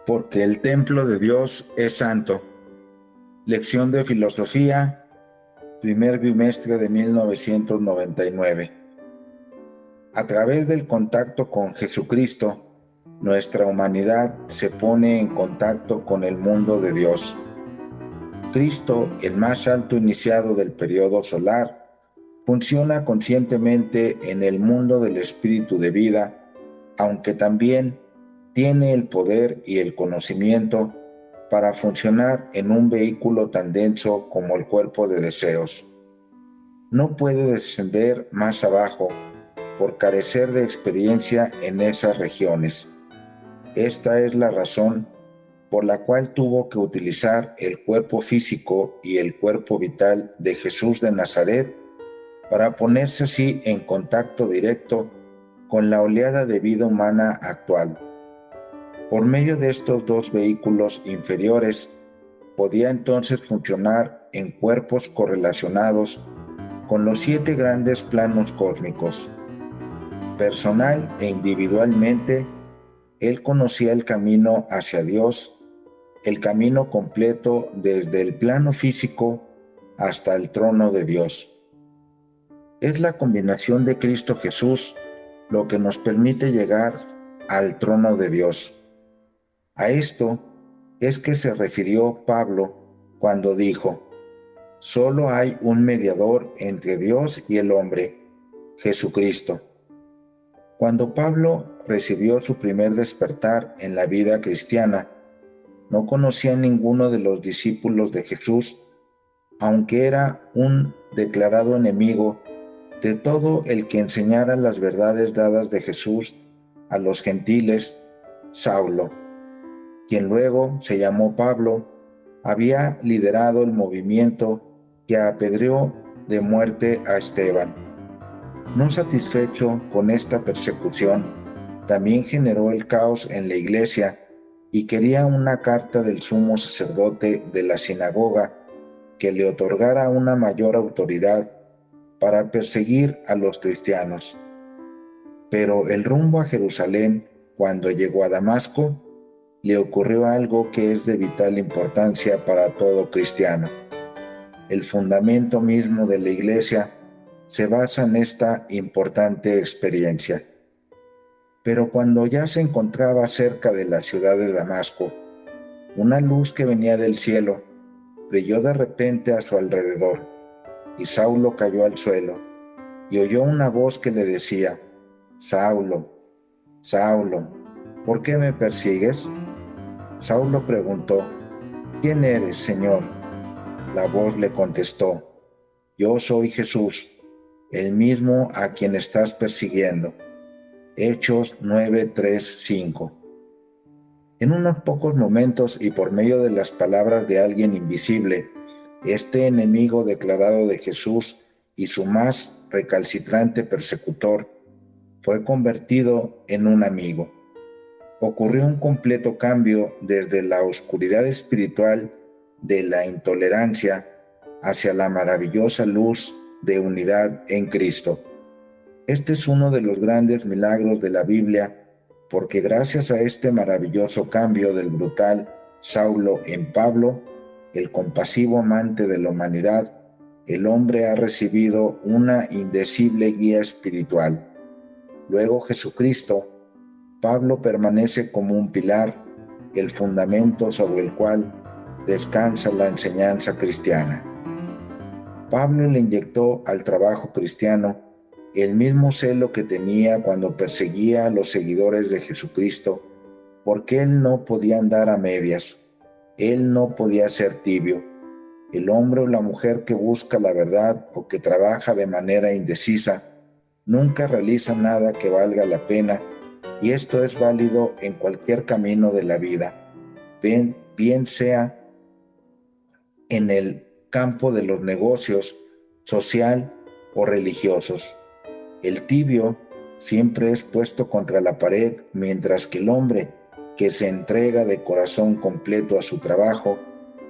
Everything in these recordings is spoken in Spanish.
Porque el templo de Dios es santo. Lección de Filosofía, primer bimestre de 1999. A través del contacto con Jesucristo, nuestra humanidad se pone en contacto con el mundo de Dios. Cristo, el más alto iniciado del periodo solar, funciona conscientemente en el mundo del espíritu de vida, aunque también tiene el poder y el conocimiento para funcionar en un vehículo tan denso como el cuerpo de deseos. No puede descender más abajo por carecer de experiencia en esas regiones. Esta es la razón por la cual tuvo que utilizar el cuerpo físico y el cuerpo vital de Jesús de Nazaret para ponerse así en contacto directo con la oleada de vida humana actual. Por medio de estos dos vehículos inferiores, podía entonces funcionar en cuerpos correlacionados con los 7 grandes planos cósmicos. Personal e individualmente, él conocía el camino hacia Dios, el camino completo desde el plano físico hasta el trono de Dios. Es la combinación de Cristo Jesús lo que nos permite llegar al trono de Dios. A esto es que se refirió Pablo cuando dijo: solo hay un mediador entre Dios y el hombre, Jesucristo. Cuando Pablo recibió su primer despertar en la vida cristiana, no conocía a ninguno de los discípulos de Jesús, aunque era un declarado enemigo de todo el que enseñara las verdades dadas de Jesús a los gentiles. Saulo, quien luego se llamó Pablo, había liderado el movimiento que apedreó de muerte a Esteban. No satisfecho con esta persecución, también generó el caos en la iglesia y quería una carta del sumo sacerdote de la sinagoga que le otorgara una mayor autoridad para perseguir a los cristianos. Pero el rumbo a Jerusalén, cuando llegó a Damasco, le ocurrió algo que es de vital importancia para todo cristiano. El fundamento mismo de la iglesia se basa en esta importante experiencia. Pero cuando ya se encontraba cerca de la ciudad de Damasco, una luz que venía del cielo brilló de repente a su alrededor, y Saulo cayó al suelo, y oyó una voz que le decía: Saulo, Saulo, ¿por qué me persigues? Saulo preguntó: ¿Quién eres, Señor? La voz le contestó: Yo soy Jesús, el mismo a quien estás persiguiendo. Hechos 9:3-5. En unos pocos momentos y por medio de las palabras de alguien invisible, este enemigo declarado de Jesús y su más recalcitrante persecutor fue convertido en un amigo. Ocurrió un completo cambio desde la oscuridad espiritual de la intolerancia hacia la maravillosa luz de unidad en Cristo. Este es uno de los grandes milagros de la Biblia, porque gracias a este maravilloso cambio del brutal Saulo en Pablo, el compasivo amante de la humanidad, el hombre ha recibido una indecible guía espiritual. Luego Jesucristo, Pablo permanece como un pilar, el fundamento sobre el cual descansa la enseñanza cristiana. Pablo le inyectó al trabajo cristiano el mismo celo que tenía cuando perseguía a los seguidores de Jesucristo, porque él no podía andar a medias, él no podía ser tibio. El hombre o la mujer que busca la verdad o que trabaja de manera indecisa nunca realiza nada que valga la pena, y esto es válido en cualquier camino de la vida, bien sea en el campo de los negocios, social o religiosos. El tibio siempre es puesto contra la pared, mientras que el hombre que se entrega de corazón completo a su trabajo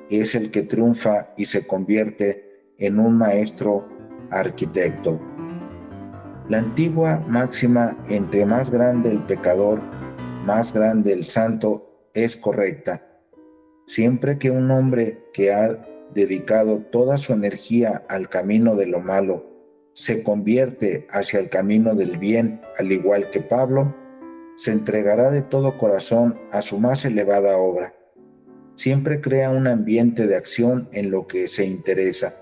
es el que triunfa y se convierte en un maestro arquitecto. La antigua máxima: entre más grande el pecador, más grande el santo, es correcta. Siempre que un hombre que ha dedicado toda su energía al camino de lo malo se convierte hacia el camino del bien, al igual que Pablo, se entregará de todo corazón a su más elevada obra. Siempre crea un ambiente de acción en lo que se interesa.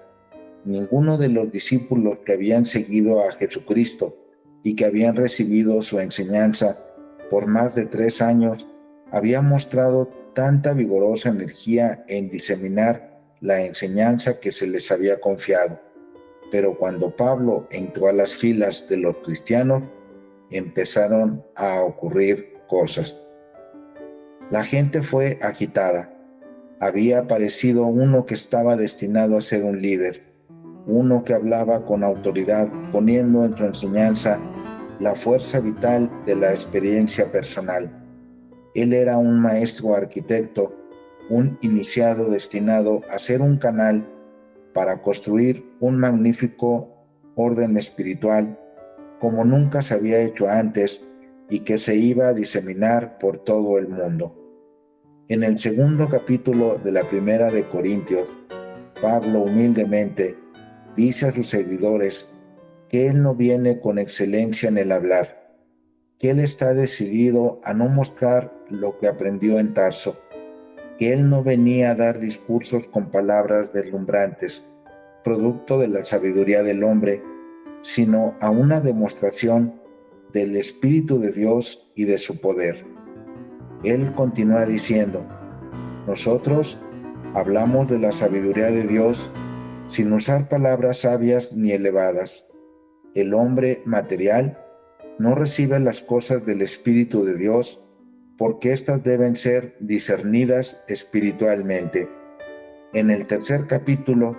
Ninguno de los discípulos que habían seguido a Jesucristo y que habían recibido su enseñanza por más de 3 años había mostrado tanta vigorosa energía en diseminar la enseñanza que se les había confiado. Pero cuando Pablo entró a las filas de los cristianos, empezaron a ocurrir cosas. La gente fue agitada. Había aparecido uno que estaba destinado a ser un líder, uno que hablaba con autoridad, poniendo en su enseñanza la fuerza vital de la experiencia personal. Él era un maestro arquitecto, un iniciado destinado a ser un canal para construir un magnífico orden espiritual como nunca se había hecho antes y que se iba a diseminar por todo el mundo. En el segundo capítulo de la primera de Corintios, Pablo humildemente dice a sus seguidores que él no viene con excelencia en el hablar, que él está decidido a no mostrar lo que aprendió en Tarso, que él no venía a dar discursos con palabras deslumbrantes, producto de la sabiduría del hombre, sino a una demostración del Espíritu de Dios y de su poder. Él continúa diciendo: nosotros hablamos de la sabiduría de Dios sin usar palabras sabias ni elevadas. El hombre material no recibe las cosas del Espíritu de Dios porque éstas deben ser discernidas espiritualmente. En el tercer capítulo,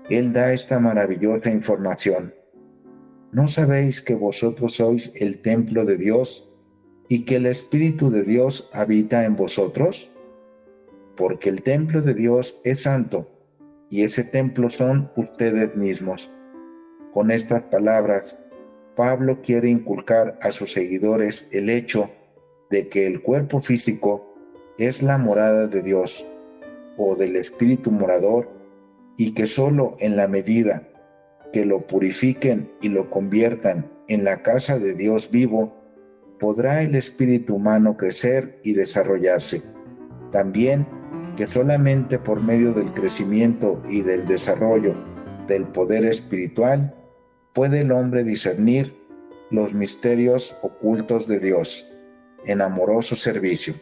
él da esta maravillosa información. ¿No sabéis que vosotros sois el templo de Dios y que el Espíritu de Dios habita en vosotros? Porque el templo de Dios es santo, y ese templo son ustedes mismos. Con estas palabras, Pablo quiere inculcar a sus seguidores el hecho de que el cuerpo físico es la morada de Dios, o del Espíritu morador, y que solo en la medida que lo purifiquen y lo conviertan en la casa de Dios vivo, podrá el espíritu humano crecer y desarrollarse. También que solamente por medio del crecimiento y del desarrollo del poder espiritual puede el hombre discernir los misterios ocultos de Dios en amoroso servicio.